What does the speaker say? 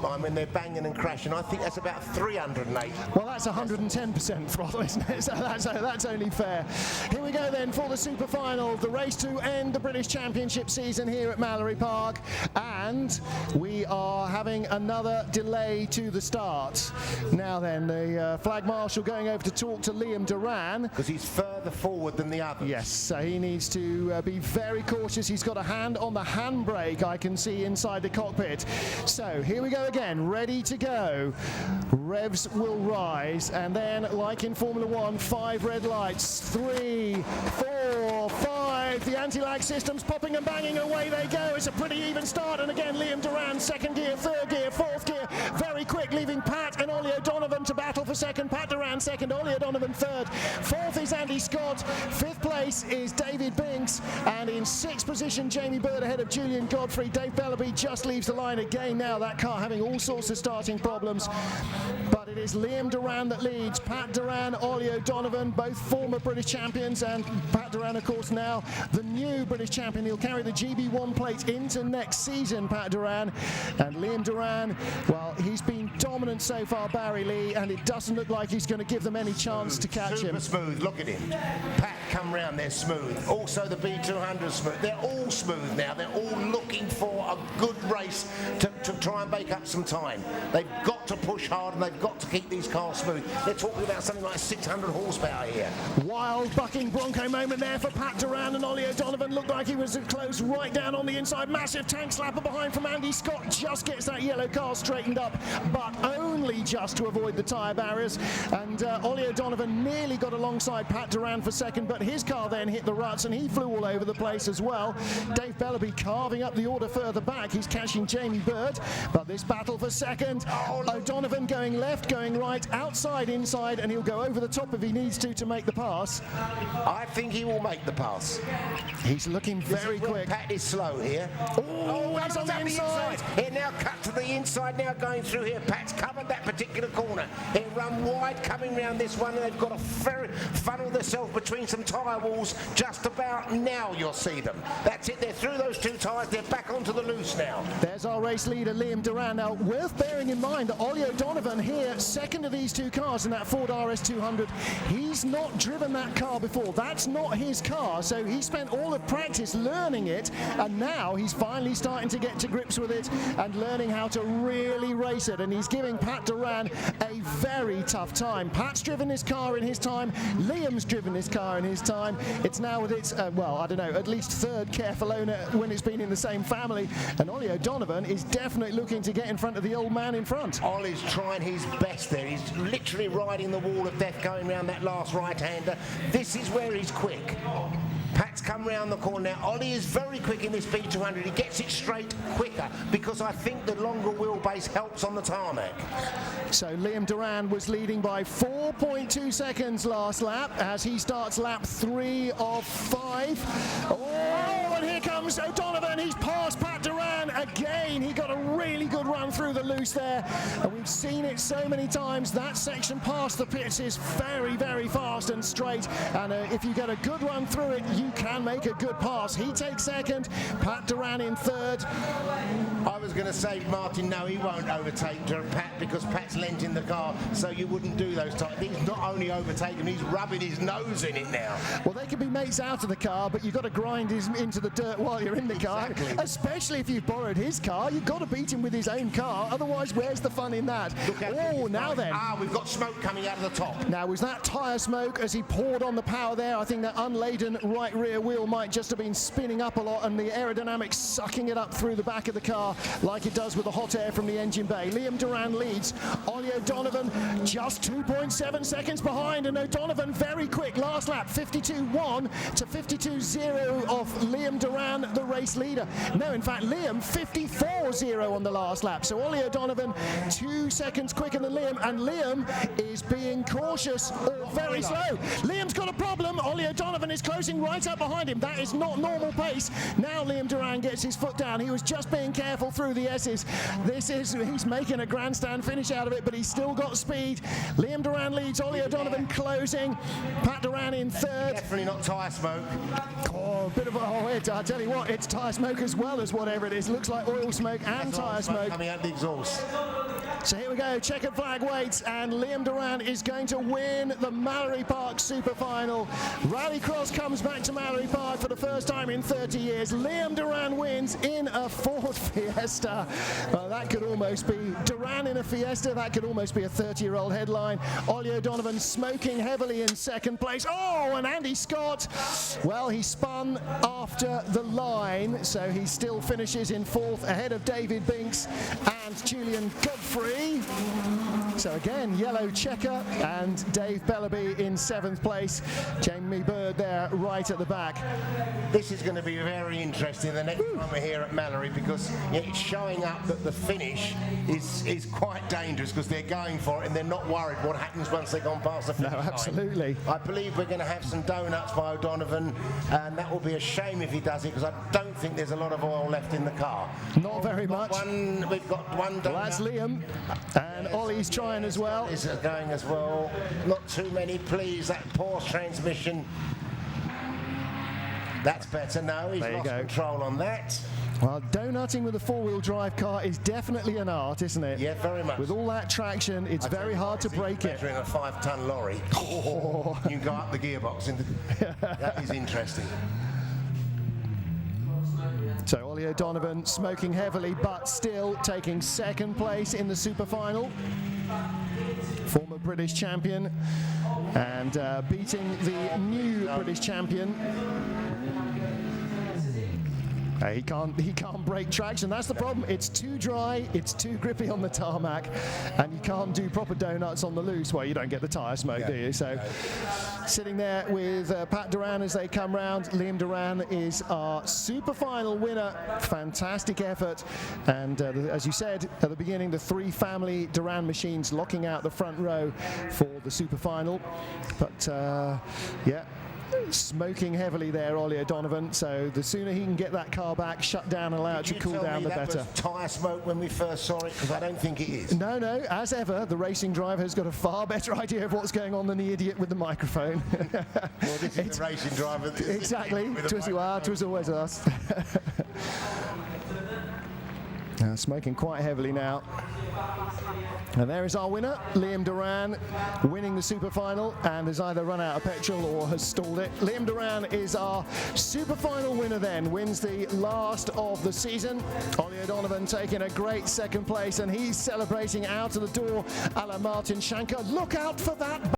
when they're banging and crashing. I think that's about 308. Well, that's 110% throttle, isn't it? So that's only fair. Here we go then for the super final, the race to end the British Championship season here at Mallory Park, and we are having another delay to the start. Now then, the flag marshal going over to talk to Liam Duran, because he's further forward than the others. Yes, so he needs to be very cautious. He's got a hand on the handbrake, I can see inside the cockpit. So here we go again, ready to go. Revs will rise, and then, like in Formula 1, 5 red lights, 3, 4, 5. The anti-lag system's popping and banging, away they go. It's a pretty even start, and again Liam Duran, second gear, third gear, fourth gear, very quick, leaving Pat and Ollie O'Donovan to battle for second. Pat Duran second, Ollie O'Donovan third. Fourth is Andy Scott. Fifth place is David Binks, and in sixth position Jamie Bird ahead of Julian Godfrey. Dave Bellaby just leaves the line again now, that car having all sorts of starting problems, but it is Liam Duran that leads. Pat Duran, Ollie O'Donovan, both former British champions, and Pat Duran of course now the new British champion. He'll carry the GB1 plate into next season, Pat Duran. And Liam Duran, well, he's been dominant so far, Barry Lee, and it doesn't look like he's going to give them any chance to catch him. Super smooth, look at him. Pat come round, they're smooth. Also the B200 smooth. They're all smooth now. They're all looking for a good race to try and make up some time. They've got to push hard and they've got to keep these cars smooth. They're talking about something like 600 horsepower here. Wild bucking Bronco moment there for Pat Duran, and Ollie O'Donovan looked like he was close right down on the inside. Massive tank slapper behind from Andy Scott, just gets that yellow car straightened up, but only just to avoid the tyre barriers. And Ollie O'Donovan nearly got alongside Pat Duran for second, but his car then hit the ruts and he flew all over the place as well. Dave Bellaby carving up the order further back. He's catching Jamie Bird, but this battle for second. O'Donovan going left, going right, outside, inside, and he'll go over the top if he needs to make the pass. I think he will make the pass. He's looking very quick. Pat is slow here. Oh, he's on the inside. Here now, cut to the inside now, going through here. Pat's covered that particular corner. He'll run wide coming round this one, and they've got to funnel themselves between some tyre walls. Just about now you'll see them. That's it, they're through those two tyres, they're back onto the loose now. There's our race leader, Liam Duran. Now, worth bearing in mind that Ollie O'Donovan here, second of these two cars in that Ford RS200, he's not driven that car before. That's not his car, so he spent all of practice learning it, and now he's finally starting to get to grips with it and learning how to really race it, and he's giving Pat Duran a very tough time. Pat's driven this car in his time, Liam's driven this car in his time. It's now with its, well, I don't know, at least third careful owner when it's been in the same family, and Ollie O'Donovan is definitely looking to get in front of the old man in front. Ollie's trying his best there. He's literally riding the wall of death going round that last right-hander. This is where he's quick. Pat's come round the corner now. Ollie is very quick in this B200. He gets it straight quicker because I think the longer wheelbase helps on the tarmac. So Liam Duran was leading by 4.2 seconds last lap as he starts lap 3 of 5. Oh, and here comes O'Donovan. He's passed Pat Duran again. He got a really good run through the loose there. And we've seen it so many times. That section past the pits is very, very fast and straight. And if you get a good run through it, you can make a good pass. He takes second, Pat Duran in third. I was going to say, Martin, no, he won't overtake Pat because Pat's lent in the car, so you wouldn't do those types. He's not only overtaken, he's rubbing his nose in it now. Well, they can be mates out of the car, but you've got to grind him into the dirt while you're in the car. Exactly. Especially if you've borrowed his car, you've got to beat him with his own car, otherwise where's the fun in that? Oh, now then. Ah, we've got smoke coming out of the top. Now, was that tyre smoke as he poured on the power there? I think that unladen right rear wheel might just have been spinning up a lot and the aerodynamics sucking it up through the back of the car like it does with the hot air from the engine bay. Liam Duran leads. Ollie O'Donovan just 2.7 seconds behind, and O'Donovan very quick. Last lap, 52.1 to 52.0 of Liam Duran, the race leader. No, in fact, Liam 54.0 on the last lap. So Ollie O'Donovan 2 seconds quicker than Liam, and Liam is being cautious or very slow. Liam's got a problem. Ollie O'Donovan is closing right up behind him. That is not normal pace. Now Liam Duran gets his foot down. He was just being careful. careful through the S's. He's making a grandstand finish out of it, but he's still got speed. Liam Duran leads, Ollie O'Donovan closing, Pat Duran in third. Definitely not tyre smoke. Oh, a bit of I tell you what, it's tyre smoke as well as whatever it is. Looks like oil smoke and tyre smoke coming out the exhaust. So here we go, checkered flag waits, and Liam Duran is going to win the Mallory Park Superfinal. Rallycross comes back to Mallory Park for the first time in 30 years. Liam Duran wins in a Ford Fiesta. Well, that could almost be Duran in a Fiesta. That could almost be a 30-year-old headline. Ollie O'Donovan smoking heavily in second place. Oh, and Andy Scott, well, he spun after the line, so he still finishes in fourth ahead of David Binks and Julian Godfrey. So again, yellow checker, and Dave Bellaby in seventh place. Jamie Bird there right at the back. This is going to be very interesting the next time we're here at Mallory, because it's showing up that the finish is quite dangerous, because they're going for it and they're not worried what happens once they've gone past the finish line. Absolutely. I believe we're going to have some donuts by O'Donovan, and that will be a shame if he does it, because I don't think there's a lot of oil left in the car. Not very much. We've got one donut. Well, that's Liam, and Ollie's trying as well. Is going as well. Not too many, please. That Porsche transmission. That's better. No, he's lost control on that. Well, donutting with a four-wheel drive car is definitely an art, isn't it? Yeah, very much. With all that traction, it's very hard to break it. Measuring a 5-ton lorry. Oh. You can go up the gearbox. That is interesting. So Ollie O'Donovan smoking heavily, but still taking second place in the Superfinal. Former British champion, and beating the new British champion. He can't break traction. That's the problem. It's too dry, it's too grippy on the tarmac, and you can't do proper donuts on the loose. Well, you don't get the tyre smoke, do you? So, sitting there with Pat Duran as they come round. Liam Duran is our super final winner. Fantastic effort, and as you said at the beginning, the three family Duran machines locking out the front row for the super final. But yeah. Smoking heavily there, Ollie O'Donovan, so the sooner he can get that car back, shut down, allow it to cool down, the better. Was tyre smoke when we first saw it? Because I don't think it is. No, as ever, the racing driver has got a far better idea of what's going on than the idiot with the microphone. Well, this is the racing driver. Exactly, twas always us. Smoking quite heavily now. And there is our winner, Liam Duran, winning the super final, and has either run out of petrol or has stalled it. Liam Duran is our super final winner then, wins the last of the season. Ollie O'Donovan taking a great second place, and he's celebrating out of the door a la Martin Shanker. Look out for that